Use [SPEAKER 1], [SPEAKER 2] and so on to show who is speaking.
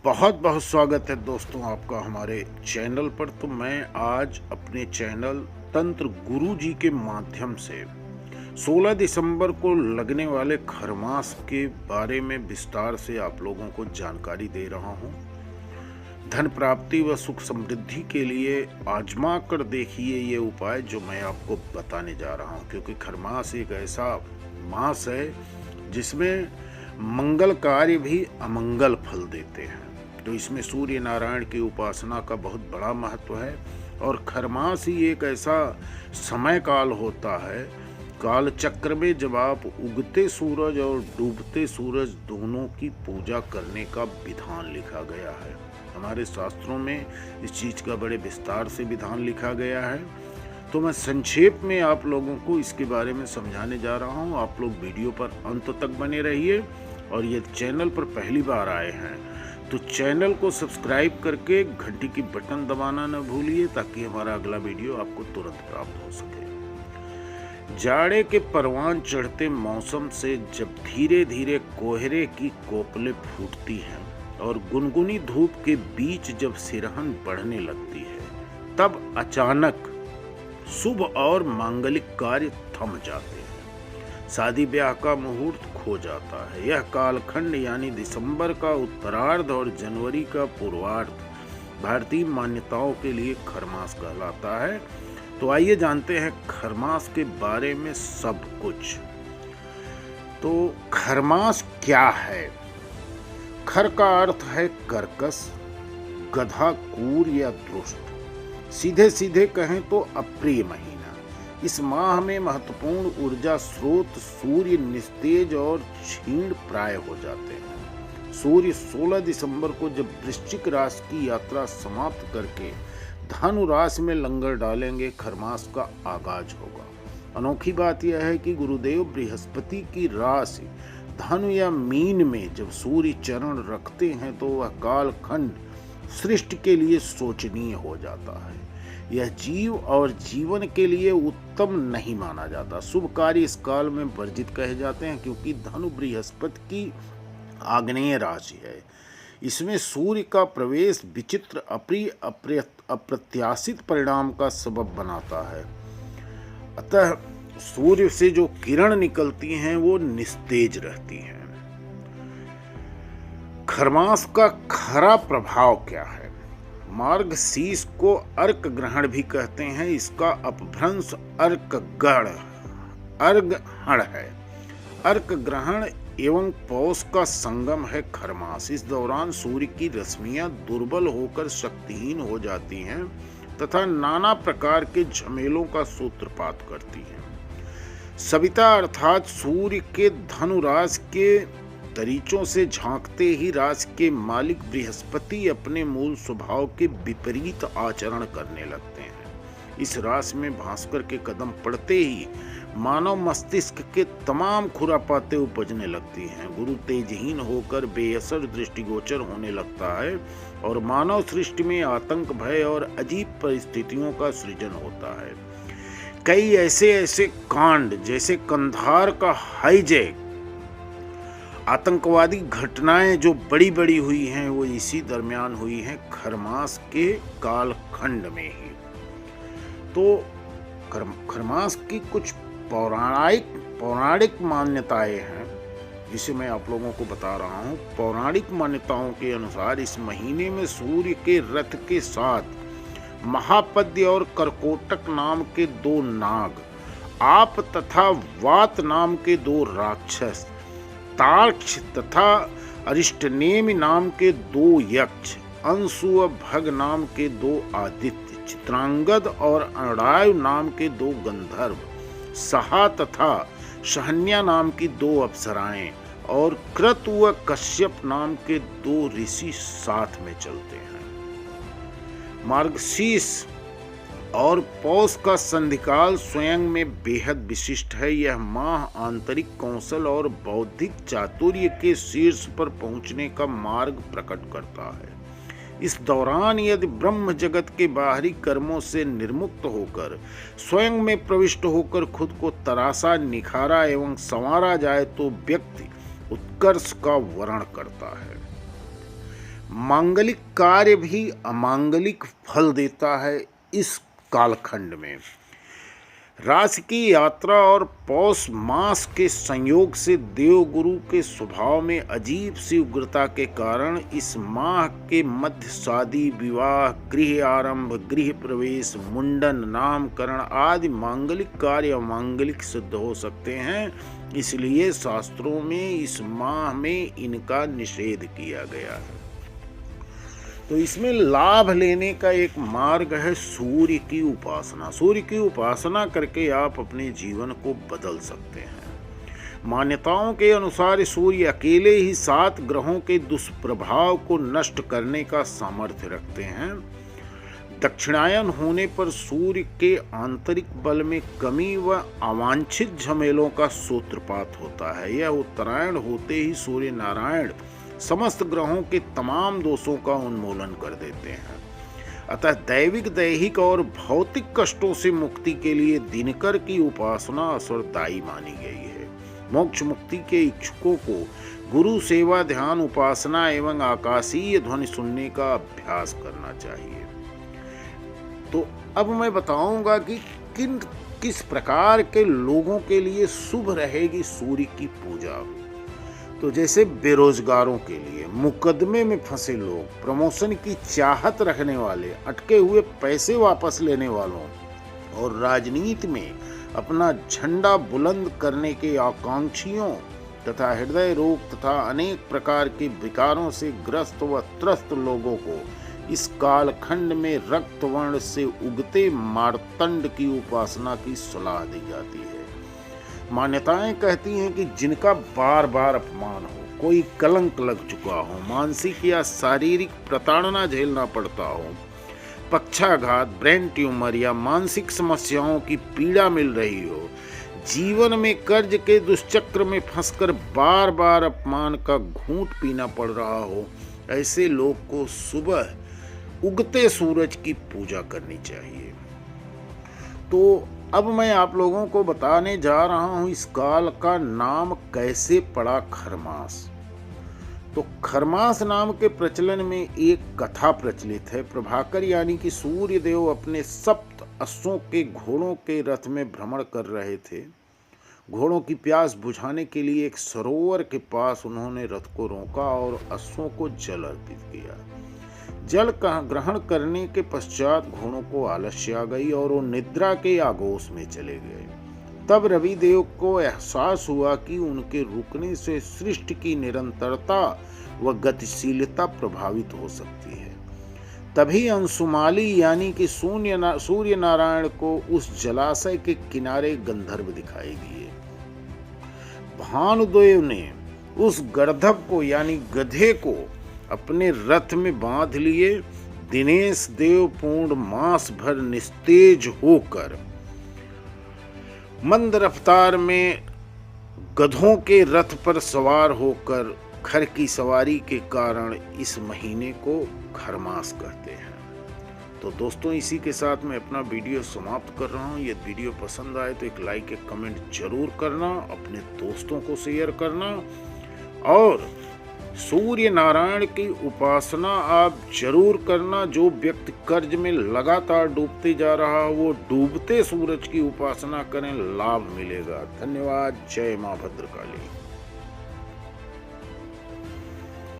[SPEAKER 1] बहुत बहुत स्वागत है दोस्तों आपका हमारे चैनल पर। तो मैं आज अपने चैनल तंत्र गुरु जी के माध्यम से 16 दिसंबर को लगने वाले खरमास के बारे में विस्तार से आप लोगों को जानकारी दे रहा हूं। धन प्राप्ति व सुख समृद्धि के लिए आजमा कर देखिए ये उपाय जो मैं आपको बताने जा रहा हूं, क्योंकि खरमास एक ऐसा मास है जिसमें मंगल कार्य भी अमंगल फल देते हैं। तो इसमें सूर्य नारायण की उपासना का बहुत बड़ा महत्व है। और खरमास ही एक ऐसा समय काल होता है, काल चक्र में जब आप उगते सूरज और डूबते सूरज दोनों की पूजा करने का विधान लिखा गया है। हमारे शास्त्रों में इस चीज़ का बड़े विस्तार से विधान लिखा गया है। तो मैं संक्षेप में आप लोगों को इसके बारे में समझाने जा रहा हूँ। आप लोग वीडियो पर अंत तक बने रहिए। और ये चैनल पर पहली बार आए हैं तो चैनल को सब्सक्राइब करके घंटी की बटन दबाना न भूलिए, ताकि हमारा अगला वीडियो आपको तुरंत प्राप्त हो सके। जाड़े के परवान चढ़ते मौसम से जब धीरे धीरे कोहरे की कोपलें फूटती हैं और गुनगुनी धूप के बीच जब सिरहन बढ़ने लगती है, तब अचानक शुभ और मांगलिक कार्य थम जाते हैं। शादी ब्याह का मुहूर्त खो जाता है। यह कालखंड यानी दिसंबर का उत्तरार्ध और जनवरी का पूर्वार्ध भारतीय मान्यताओं के लिए खरमास कहलाता है। तो आइए जानते हैं खरमास के बारे में सब कुछ। तो खरमास क्या है? खर का अर्थ है कर्कश, गधा, कूर या दुष्ट। सीधे सीधे कहें तो अप्रिय महीना। इस माह में महत्वपूर्ण ऊर्जा स्रोत सूर्य निस्तेज और क्षीण प्राय हो जाते हैं। सूर्य 16 दिसंबर को जब वृश्चिक राशि की यात्रा समाप्त करके धनु राशि में लंगर डालेंगे, खरमास का आगाज होगा। अनोखी बात यह है कि गुरुदेव बृहस्पति की राशि धनु या मीन में जब सूर्य चरण रखते हैं तो वह कालखंड सृष्टि के लिए शोचनीय हो जाता है। यह जीव और जीवन के लिए उत्तम नहीं माना जाता। शुभ कार्य इस काल में वर्जित कहे जाते हैं, क्योंकि धनु बृहस्पति की आग्नेय राशि है। इसमें सूर्य का प्रवेश विचित्र, अप्रिय, अप्रत्याशित परिणाम का सबब बनाता है। अतः सूर्य से जो किरण निकलती हैं वो निस्तेज रहती हैं। खरमास का खरा प्रभाव क्या है? मार्गशीर्ष को अर्क ग्रहण भी कहते हैं। इसका अपभ्रंश अर्कगण अर्घहण है। अर्क ग्रहण एवं पौष का संगम है खरमास। इस दौरान सूर्य की रश्मियां दुर्बल होकर शक्तिहीन हो जाती हैं तथा नाना प्रकार के झमेलों का सूत्रपात करती हैं। सविता अर्थात सूर्य के धनु राशि के दरीचों से झांकते ही राशि के मालिक बृहस्पति अपने मूल स्वभाव के विपरीत आचरण करने लगते हैं। इस राशि में भास्कर के कदम पड़ते ही मानव मस्तिष्क के तमाम खुरापाते उपजने लगती हैं। गुरु तेजहीन होकर बेअसर दृष्टिगोचर होने लगता है और मानव सृष्टि में आतंक, भय और अजीब परिस्थितियों का सृजन होता है। कई ऐसे कांड जैसे कंधार का हाईजैक, आतंकवादी घटनाएं जो बड़ी बड़ी हुई हैं वो इसी दरमियान हुई हैं, खरमास के कालखंड में ही। तो खरमास की कुछ पौराणिक मान्यताएं हैं जिसे मैं आप लोगों को बता रहा हूँ। पौराणिक मान्यताओं के अनुसार इस महीने में सूर्य के रथ के साथ महापद्य और करकोटक नाम के 2 नाग, आप तथा वात नाम के 2 राक्षस, तार्क्ष तथा अरिष्टनेमि नाम के 2 यक्ष, अंशु व भग नाम के 2 आदित्य, चित्रांगद और अणायु नाम के 2 गंधर्व, सहा तथा शहन्या नाम की 2 अप्सराएं और कृत व कश्यप नाम के 2 ऋषि साथ में चलते हैं। मार्गशीर्ष और पौष का संधिकाल स्वयं में बेहद विशिष्ट है। यह माह आंतरिक कौशल और बौद्धिक चातुर्य के शीर्ष पर पहुंचने का मार्ग प्रकट करता है। इस दौरान यदि ब्रह्म जगत के बाहरी कर्मों से निर्मुक्त होकर स्वयं में प्रविष्ट होकर खुद को तराशा, निखारा एवं संवारा जाए तो व्यक्ति उत्कर्ष का वर्ण करता है। मांगलिक कार्य भी अमांगलिक फल देता है। इस कालखंड में राशि की यात्रा और पौष मास के संयोग से देवगुरु के स्वभाव में अजीब सी उग्रता के कारण इस माह के मध्य शादी, विवाह, गृह आरंभ, गृह प्रवेश, मुंडन, नामकरण आदि मांगलिक कार्य अमांगलिक सिद्ध हो सकते हैं। इसलिए शास्त्रों में इस माह में इनका निषेध किया गया है। तो इसमें लाभ लेने का एक मार्ग है सूर्य की उपासना। सूर्य की उपासना करके आप अपने जीवन को बदल सकते हैं। मान्यताओं के अनुसार सूर्य अकेले ही 7 ग्रहों के दुष्प्रभाव को नष्ट करने का सामर्थ्य रखते हैं। दक्षिणायन होने पर सूर्य के आंतरिक बल में कमी व अवांछित झमेलों का सूत्रपात होता है। यह उत्तरायण होते ही सूर्य नारायण समस्त ग्रहों के तमाम दोषों का उन्मूलन कर देते हैं। अतः दैविक, दैहिक और भौतिक कष्टों से मुक्ति के लिए दिनकर की उपासना असरदायी मानी गई है। मोक्ष मुक्ति के इच्छुकों को गुरु सेवा, ध्यान, उपासना एवं आकाशीय ध्वनि सुनने का अभ्यास करना चाहिए। तो अब मैं बताऊंगा कि किस प्रकार के लोगों के लिए शुभ रहेगी सूर्य की पूजा। तो जैसे बेरोजगारों के लिए, मुकदमे में फंसे लोग, प्रमोशन की चाहत रखने वाले, अटके हुए पैसे वापस लेने वालों और राजनीति में अपना झंडा बुलंद करने के आकांक्षियों तथा हृदय रोग तथा अनेक प्रकार के विकारों से ग्रस्त व त्रस्त लोगों को इस कालखंड में रक्त वर्ण से उगते मार्तंड की उपासना की सलाह दी जाती है। मान्यताएं कहती हैं कि जिनका बार बार अपमान हो, कोई कलंक लग चुका हो, मानसिक या शारीरिक प्रताड़ना झेलना पड़ता हो, पक्षाघात, ब्रेन ट्यूमर या मानसिक समस्याओं की पीड़ा मिल रही हो, जीवन में कर्ज के दुष्चक्र में फंसकर बार बार अपमान का घूंट पीना पड़ रहा हो, ऐसे लोग को सुबह उगते सूरज की पूजा करनी चाहिए। तो अब मैं आप लोगों को बताने जा रहा हूं इस काल का नाम कैसे पड़ा खरमास। तो खरमास नाम के प्रचलन में एक कथा प्रचलित है। प्रभाकर यानी कि सूर्य देव अपने 7 अश्वों के घोड़ों के रथ में भ्रमण कर रहे थे। घोड़ों की प्यास बुझाने के लिए एक सरोवर के पास उन्होंने रथ को रोका और अश्वों को जल अर्पित किया। जल ग्रहण करने के पश्चात घोड़ों को आलस्य आ गई और वो निद्रा के आगोश में चले गए। तब रविदेव को एहसास हुआ कि उनके रुकने से सृष्टि की निरंतरता व गतिशीलता प्रभावित हो सकती है। तभी अंशुमाली यानी कि सूर्य नारायण को उस जलाशय के किनारे गंधर्व दिखाई दिए। भानुदेव ने उस गर्दभ को यानी गधे को अपने रथ में बांध लिए। दिनेश देव पूर्ण मास भर निस्तेज होकर मंद रफ्तार में गधों के रथ पर सवार होकर खर की सवारी के कारण इस महीने को खरमास कहते हैं। तो दोस्तों, इसी के साथ मैं अपना वीडियो समाप्त कर रहा हूँ। ये वीडियो पसंद आए तो एक लाइक, एक कमेंट जरूर करना, अपने दोस्तों को शेयर करना और सूर्य नारायण की उपासना आप जरूर करना। जो व्यक्ति कर्ज में लगातार डूबते जा रहा हो वो डूबते सूरज की उपासना करें, लाभ मिलेगा। धन्यवाद। जय मां भद्रकाली।